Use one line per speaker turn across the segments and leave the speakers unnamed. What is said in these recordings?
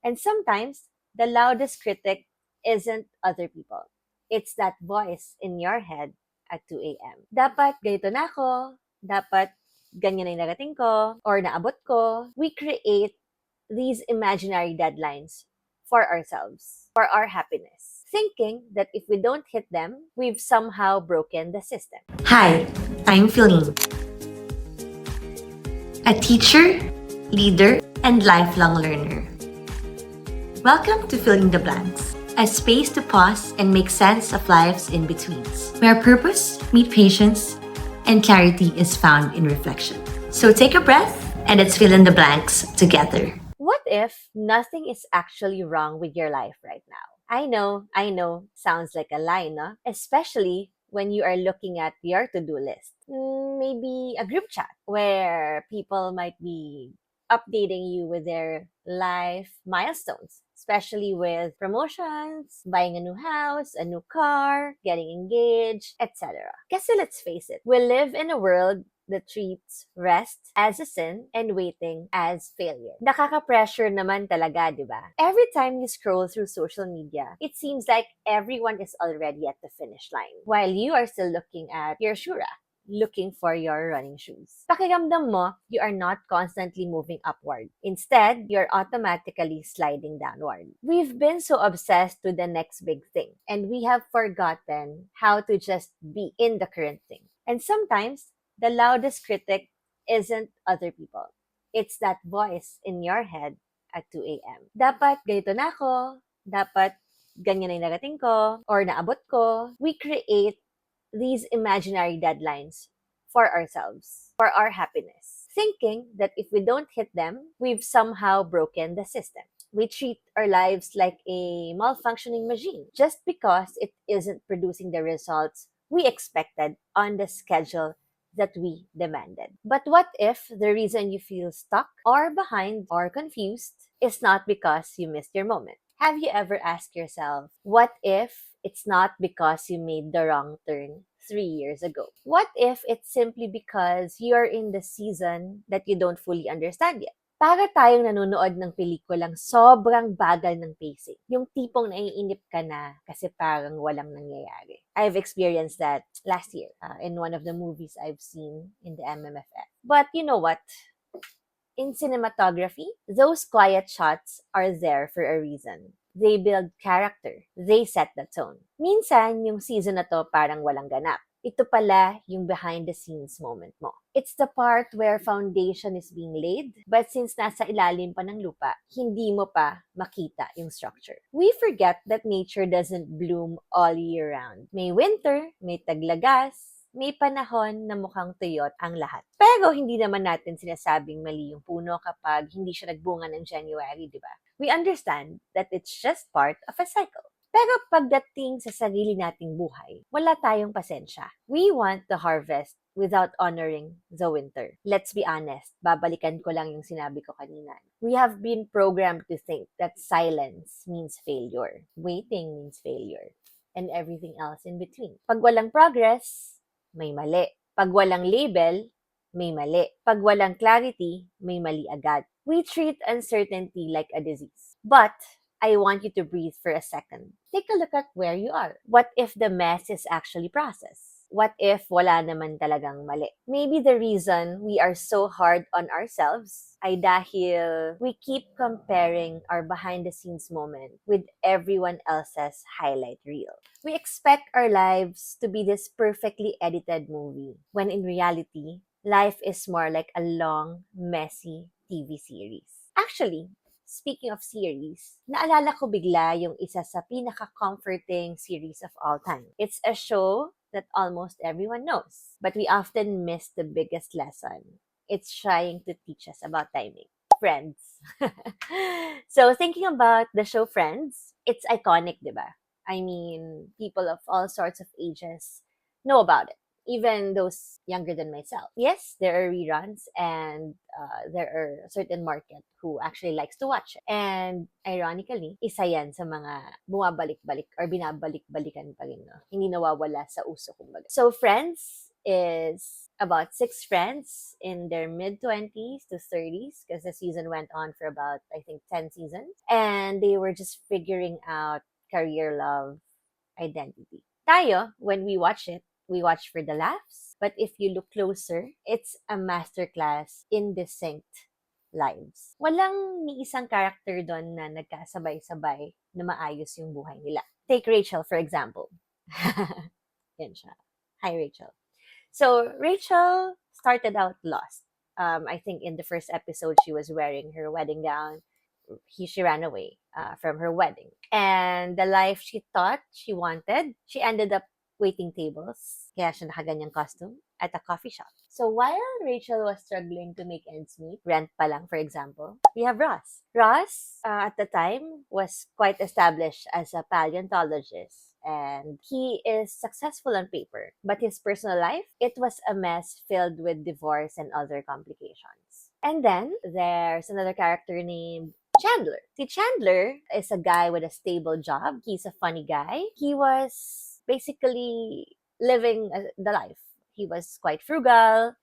And sometimes, the loudest critic isn't other people. It's that voice in your head at 2 a.m. Dapat ganito na ako, dapat ganyan na yung narating ko, or naabot ko. We create these imaginary deadlines for ourselves, for our happiness, thinking that if we don't hit them, we've somehow broken the system.
Hi, I'm Feline, a teacher, leader, and lifelong learner. Welcome to Filling the Blanks, a space to pause and make sense of life's in-betweens, where purpose, meet patience, and clarity is found in reflection. So take a breath and let's fill in the blanks together.
What if nothing is actually wrong with your life right now? I know, sounds like a lie, no? Especially when you are looking at your to-do list. Maybe a group chat where people might be updating you with their life milestones, especially with promotions, buying a new house, a new car, getting engaged, etc. Kasi let's face it, we live in a world that treats rest as a sin and waiting as failure. Nakaka-pressure naman talaga, di ba? Every time you scroll through social media, it seems like everyone is already at the finish line, while you are still looking at your shura, looking for your running shoes. Pakiramdam mo, you are not constantly moving upward. Instead, you're automatically sliding downward. We've been so obsessed with the next big thing, and we have forgotten how to just be in the current thing. And sometimes, the loudest critic isn't other people. It's that voice in your head at 2 a.m. Dapat ganito na ako, dapat ganyan na yung narating ko, or naabot ko. We create these imaginary deadlines for ourselves, for our happiness, thinking that if we don't hit them, we've somehow broken the system. We treat our lives like a malfunctioning machine just because it isn't producing the results we expected on the schedule that we demanded. But what if the reason you feel stuck or behind or confused is not because you missed your moment? Have you ever asked yourself, what if it's not because you made the wrong turn 3 years ago? What if it's simply because you're in the season that you don't fully understand yet? Para tayong nanonood ng pelikulang sobrang bagal ng pacing. Yung tipong naiinip ka na kasi parang walang nangyayari. I've experienced that last year in one of the movies I've seen in the MMFF. But you know what? In cinematography, those quiet shots are there for a reason. They build character. They set the tone. Minsan, yung season na to parang walang ganap. Ito pala yung behind-the-scenes moment mo. It's the part where foundation is being laid, but since nasa ilalim pa ng lupa, hindi mo pa makita yung structure. We forget that nature doesn't bloom all year round. May winter, may taglagas, may panahon na mukhang tuyot ang lahat. Pero hindi naman natin sinasabing mali yung puno kapag hindi siya nagbunga ng January, di ba? We understand that it's just part of a cycle. Pero pagdating sa sarili nating buhay, wala tayong pasensya. We want the harvest without honoring the winter. Let's be honest, babalikan ko lang yung sinabi ko kanina. We have been programmed to think that silence means failure, waiting means failure, and everything else in between. Pag walang progress, may mali. Pag walang label, may mali. Pag walang clarity, may mali agad. We treat uncertainty like a disease. But I want you to breathe for a second. Take a look at where you are. What if the mess is actually processed? What if wala naman talagang mali? Maybe the reason we are so hard on ourselves ay dahil we keep comparing our behind-the-scenes moment with everyone else's highlight reel. We expect our lives to be this perfectly edited movie, when in reality, life is more like a long, messy TV series. Actually, speaking of series, naalala ko bigla yung isa sa pinaka-comforting series of all time. It's a show that almost everyone knows, but we often miss the biggest lesson. It's trying to teach us about timing. Friends. So, thinking about the show Friends, it's iconic, di ba? I mean, people of all sorts of ages know about it. Even those younger than myself. Yes, there are reruns and there are a certain market who actually likes to watch it. And ironically, isa yan sa mga bumabalik-balik or binabalik-balikan pa rin. No? Hindi nawawala sa uso, kumbaga. So Friends is about six friends in their mid 20s to 30s because the season went on for about, I think, 10 seasons. And they were just figuring out career, love, identity. Tayo, when we watch for the laughs. But if you look closer, it's a masterclass in distinct lives. Walang ni isang character doon na nagkasabay-sabay na maayos yung buhay nila. Take Rachel, for example. Yan siya. Hi, Rachel. So, Rachel started out lost. I think in the first episode, she was wearing her wedding gown. She ran away from her wedding. And the life she thought she wanted, she ended up waiting tables. Kaya siya nakaganyang costume at a coffee shop. So while Rachel was struggling to make ends meet, rent pa lang, for example, we have Ross. Ross, at the time, was quite established as a paleontologist. And he is successful on paper. But his personal life, it was a mess filled with divorce and other complications. And then, there's another character named Chandler. See, Chandler is a guy with a stable job. He's a funny guy. He was basically living the life. He was quite frugal,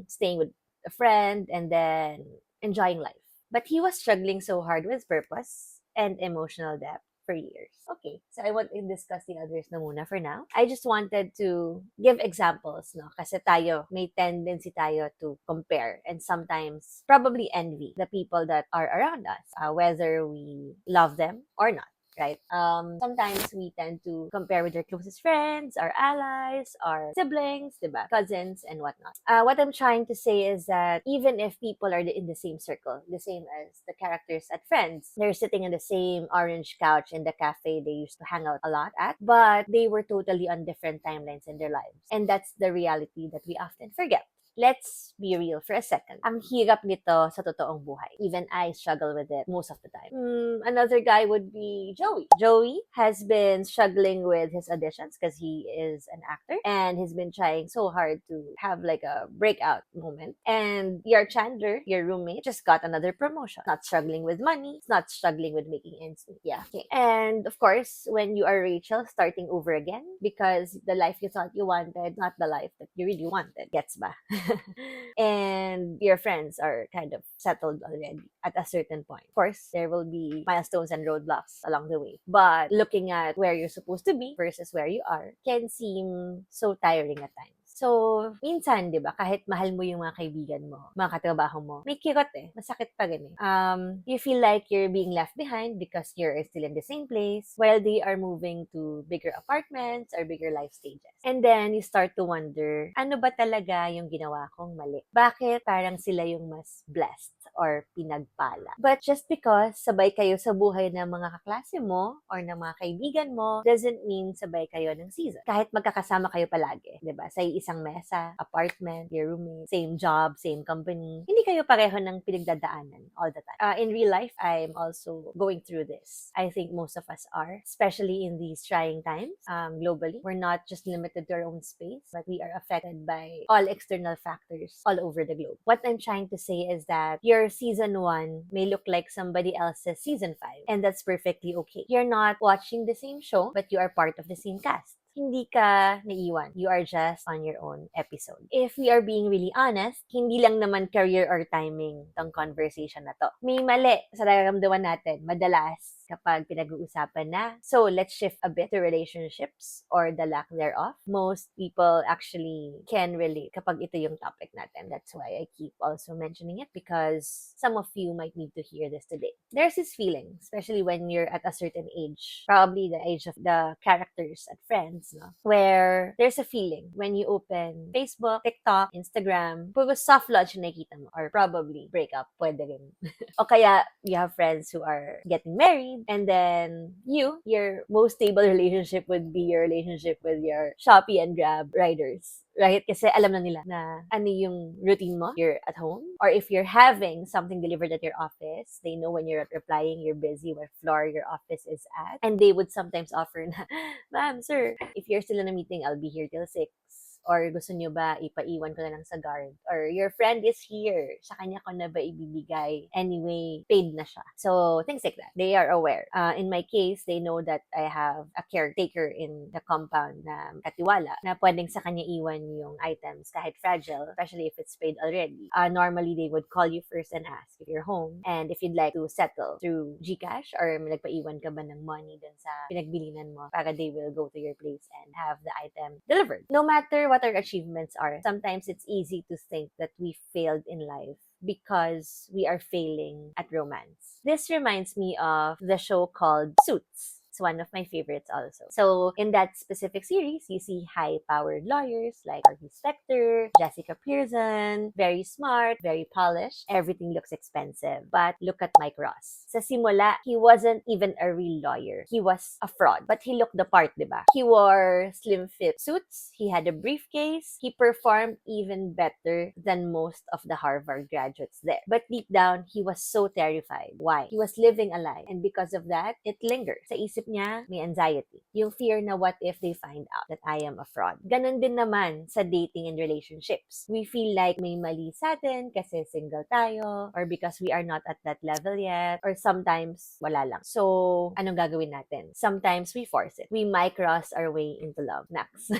staying with a friend, and then enjoying life. But he was struggling so hard with purpose and emotional depth for years. Okay, so I want to discuss the others na muna for now. I just wanted to give examples, no? Kasi tayo, may tendency tayo to compare and sometimes probably envy the people that are around us, whether we love them or not. Right? Sometimes we tend to compare with our closest friends, our allies, our siblings, diba? Cousins, and whatnot. What I'm trying to say is that even if people are in the same circle, the same as the characters at Friends, they're sitting on the same orange couch in the cafe they used to hang out a lot at, but they were totally on different timelines in their lives. And that's the reality that we often forget. Let's be real for a second. Ang hirap nito sa totoong buhay. Even I struggle with it most of the time. Another guy would be Joey. Joey has been struggling with his auditions because he is an actor and he's been trying so hard to have like a breakout moment. And your Chandler, your roommate, just got another promotion. Not struggling with money. It's not struggling with making ends meet. Yeah. Okay. And of course, when you are Rachel, starting over again because the life you thought you wanted, not the life that you really wanted. Gets ba? And your friends are kind of settled already at a certain point. Of course, there will be milestones and roadblocks along the way. But looking at where you're supposed to be versus where you are can seem so tiring at times. So, minsan, di ba, kahit mahal mo yung mga kaibigan mo, mga katrabaho mo, may kirot eh. Masakit pa rin eh. You feel like you're being left behind because you're still in the same place while they are moving to bigger apartments or bigger life stages. And then, you start to wonder, ano ba talaga yung ginawa kong mali? Bakit parang sila yung mas blessed or pinagpala? But just because sabay kayo sa buhay ng mga kaklase mo or ng mga kaibigan mo, doesn't mean sabay kayo ng season. Kahit magkakasama kayo palagi, di ba? Sa isang mesa, apartment, your roommate, same job, same company, hindi kayo pareho ng pinagdadaanan all the time. In real life, I'm also going through this. I think most of us are, especially in these trying times globally. We're not just limited to our own space, but we are affected by all external factors all over the globe. What I'm trying to say is that your season 1 may look like somebody else's season 5, and that's perfectly okay. You're not watching the same show, but you are part of the same cast. Hindi ka naiiwan. You are just on your own episode. If we are being really honest, hindi lang naman career or timing tong conversation na to. May mali sa nararamdaman natin madalas kapag pinag-uusapan na. So, let's shift a bit to relationships or the lack thereof. Most people actually can relate kapag ito yung topic natin. That's why I keep also mentioning it because some of you might need to hear this today. There's this feeling, especially when you're at a certain age, probably the age of the characters at Friends, no? Where there's a feeling when you open Facebook, TikTok, Instagram, puro soft launch yung nakikita mo or probably breakup, pwede rin. O kaya you have friends who are getting married and then your most stable relationship would be your relationship with your Shopee and Grab riders. Right? Kasi alam na nila na ano yung routine mo, you're at home. Or if you're having something delivered at your office, they know when you're replying, you're busy, what floor your office is at. And they would sometimes offer na, ma'am, sir, if you're still in a meeting, I'll be here till 6. Or gusto nyo ba ipaiwan ko na lang sa guard? Or your friend is here, sa kanya ko na ba ibibigay? Anyway, paid na siya. So, things like that. They are aware. In my case, they know that I have a caretaker in the compound na katiwala na pwedeng sa kanya iwan yung items kahit fragile, especially if it's paid already. Normally, they would call you first and ask if you're home and if you'd like to settle through GCash or may nagpaiwan ka ba ng money dun sa pinagbilinan mo para they will go to your place and have the item delivered. No matter what our achievements are, sometimes it's easy to think that we failed in life because we are failing at romance. This reminds me of the show called Suits. It's one of my favorites also. So, in that specific series, you see high-powered lawyers like Harvey Specter, Jessica Pearson, very smart, very polished. Everything looks expensive. But look at Mike Ross. Sa simula, he wasn't even a real lawyer. He was a fraud. But he looked the part, diba? He wore slim fit suits. He had a briefcase. He performed even better than most of the Harvard graduates there. But deep down, he was so terrified. Why? He was living a lie. And because of that, it lingered. Sa isip niya, may anxiety. Yung fear na what if they find out that I am a fraud. Ganon din naman sa dating and relationships. We feel like may mali sa atin kasi single tayo or because we are not at that level yet or sometimes wala lang. So, anong gagawin natin? Sometimes we force it. We micross our way into love. Next.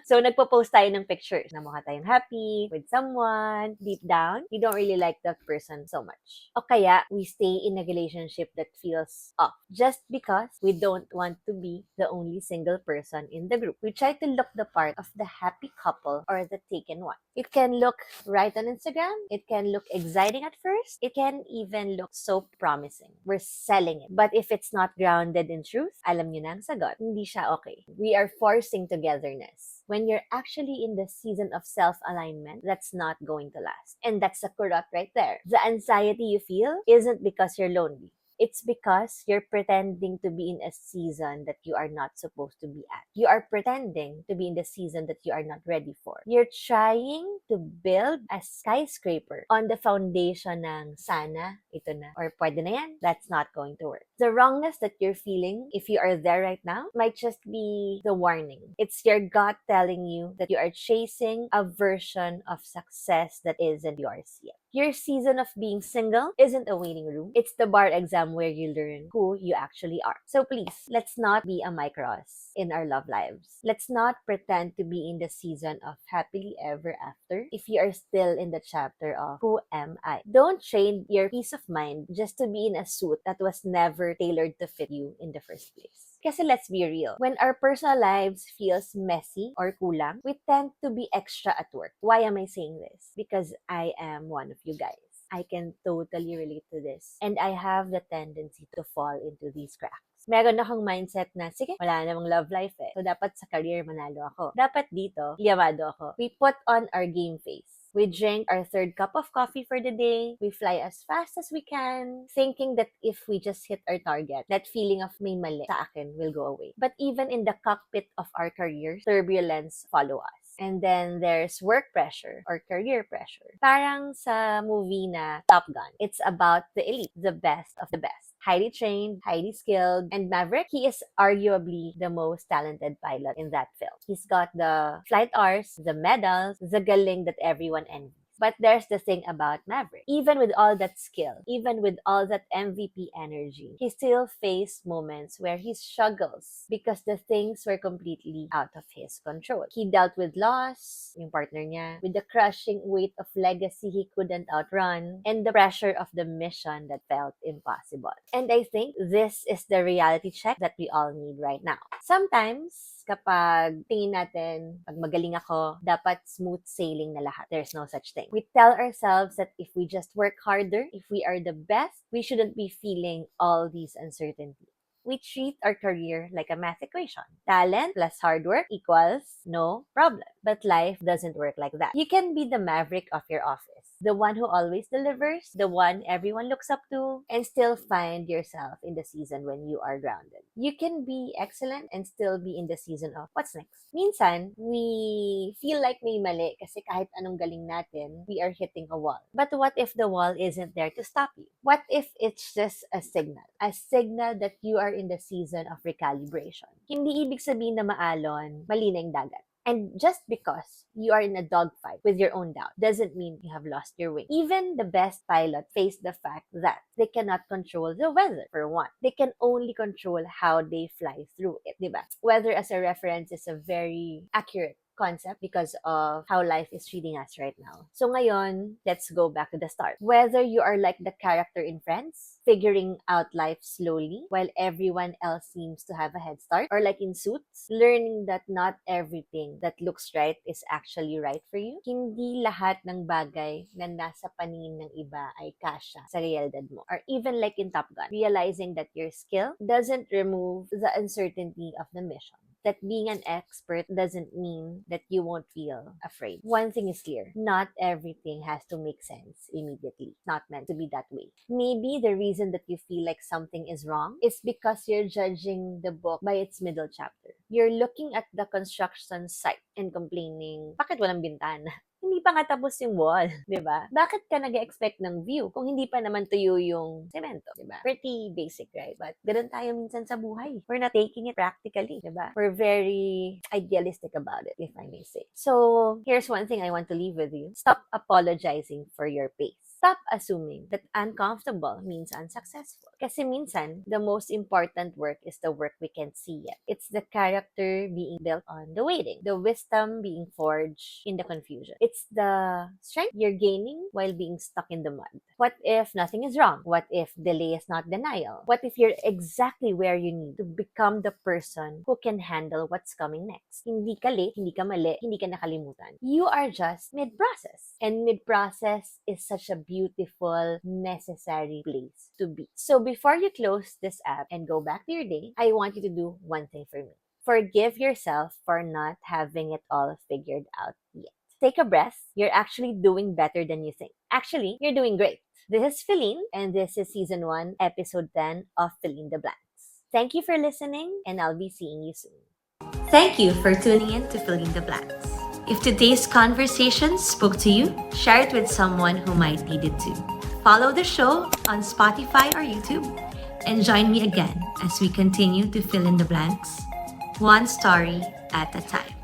So, nagpo-post tayo ng pictures na mukha tayong happy with someone. Deep down, we don't really like that person so much. O kaya, we stay in a relationship that feels off just because we don't want to be the only single person in the group. We try to look the part of the happy couple or the taken one. It can look right on Instagram. It can look exciting at first. It can even look so promising. We're selling it. But if it's not grounded in truth, alam nyo na ang sagot, hindi siya okay. We are forcing togetherness. When you're actually in the season of self-alignment, that's not going to last. And that's a corrupt right there. The anxiety you feel isn't because you're lonely. It's because you're pretending to be in a season that you are not supposed to be at. You are pretending to be in the season that you are not ready for. You're trying to build a skyscraper on the foundation ng sana, ito na, or pwede na yan. That's not going to work. The wrongness that you're feeling, if you are there right now, might just be the warning. It's your gut telling you that you are chasing a version of success that isn't yours yet. Your season of being single isn't a waiting room. It's the bar exam where you learn who you actually are. So please, let's not be a micros in our love lives. Let's not pretend to be in the season of happily ever after if you are still in the chapter of who am I. Don't trade your peace of mind just to be in a suit that was never tailored to fit you in the first place. Kasi let's be real, when our personal lives feels messy or kulang, we tend to be extra at work. Why am I saying this? Because I am one of you guys. I can totally relate to this. And I have the tendency to fall into these cracks. Meron akong mindset na, sige, wala namang love life eh. So, dapat sa career manalo ako. Dapat dito, yamado ako. We put on our game face. We drink our third cup of coffee for the day. We fly as fast as we can, thinking that if we just hit our target, that feeling of may mali sa akin will go away. But even in the cockpit of our careers, turbulence follow us. And then there's work pressure or career pressure. Parang sa movie na Top Gun, it's about the elite, the best of the best. Highly trained, highly skilled, and Maverick, he is arguably the most talented pilot in that film. He's got the flight hours, the medals, the galing that everyone envies. But there's the thing about Maverick. Even with all that skill, even with all that MVP energy, he still faced moments where he struggles because the things were completely out of his control. He dealt with loss, yung partner niya, with the crushing weight of legacy he couldn't outrun, and the pressure of the mission that felt impossible. And I think this is the reality check that we all need right now. Sometimes, kapag tingin natin, pag magaling ako, dapat smooth sailing na lahat. There's no such thing. We tell ourselves that if we just work harder, if we are the best, we shouldn't be feeling all these uncertainties. We treat our career like a math equation. Talent plus hard work equals no problem. But life doesn't work like that. You can be the maverick of your office, the one who always delivers, the one everyone looks up to, and still find yourself in the season when you are grounded. You can be excellent and still be in the season of what's next. Minsan, we feel like may mali kasi kahit anong galing natin, we are hitting a wall. But what if the wall isn't there to stop you? What if it's just a signal? A signal that you are in the season of recalibration. Hindi ibig sabihin na maalon, mali na yung dagat. And just because you are in a dogfight with your own doubt doesn't mean you have lost your way. Even the best pilot face the fact that they cannot control the weather, for one. They can only control how they fly through it, diba? Weather as a reference is a very accurate concept because of how life is treating us right now. So ngayon, let's go back to the start. Whether you are like the character in Friends, figuring out life slowly while everyone else seems to have a head start, or like in Suits, learning that not everything that looks right is actually right for you. Hindi lahat ng bagay na nasa paningin ng iba ay kasya sa realidad mo. Or even like in Top Gun, realizing that your skill doesn't remove the uncertainty of the mission. That being an expert doesn't mean that you won't feel afraid. One thing is clear, not everything has to make sense immediately. It's not meant to be that way. Maybe the reason that you feel like something is wrong is because you're judging the book by its middle chapter. You're looking at the construction site and complaining, bakit walang bintana? Hindi pa nga tapos yung wall, di ba? Bakit ka nag-expect ng view kung hindi pa naman tuyo yung semento, di ba? Pretty basic, right? But ganun tayo minsan sa buhay. We're not taking it practically, di ba? We're very idealistic about it, if I may say. So, here's one thing I want to leave with you. Stop apologizing for your pace. Stop assuming that uncomfortable means unsuccessful. Kasi minsan, the most important work is the work we can't see yet. It's the character being built on the waiting, the wisdom being forged in the confusion. It's the strength you're gaining while being stuck in the mud. What if nothing is wrong? What if delay is not denial? What if you're exactly where you need to become the person who can handle what's coming next? Hindi ka late, hindi ka mali, hindi ka nakalimutan. You are just mid-process. And mid-process is such a beautiful, necessary place to be. So before you close this app and go back to your day, I want you to do one thing for me. Forgive yourself for not having it all figured out yet. Take a breath. You're actually doing better than you think. Actually, you're doing great. This is Feline, and this is Season 1, Episode 10 of Fill in the Blanks. Thank you for listening, and I'll be seeing you soon.
Thank you for tuning in to Filling the Blanks. If today's conversation spoke to you, share it with someone who might need it too. Follow the show on Spotify or YouTube, and join me again as we continue to fill in the blanks, one story at a time.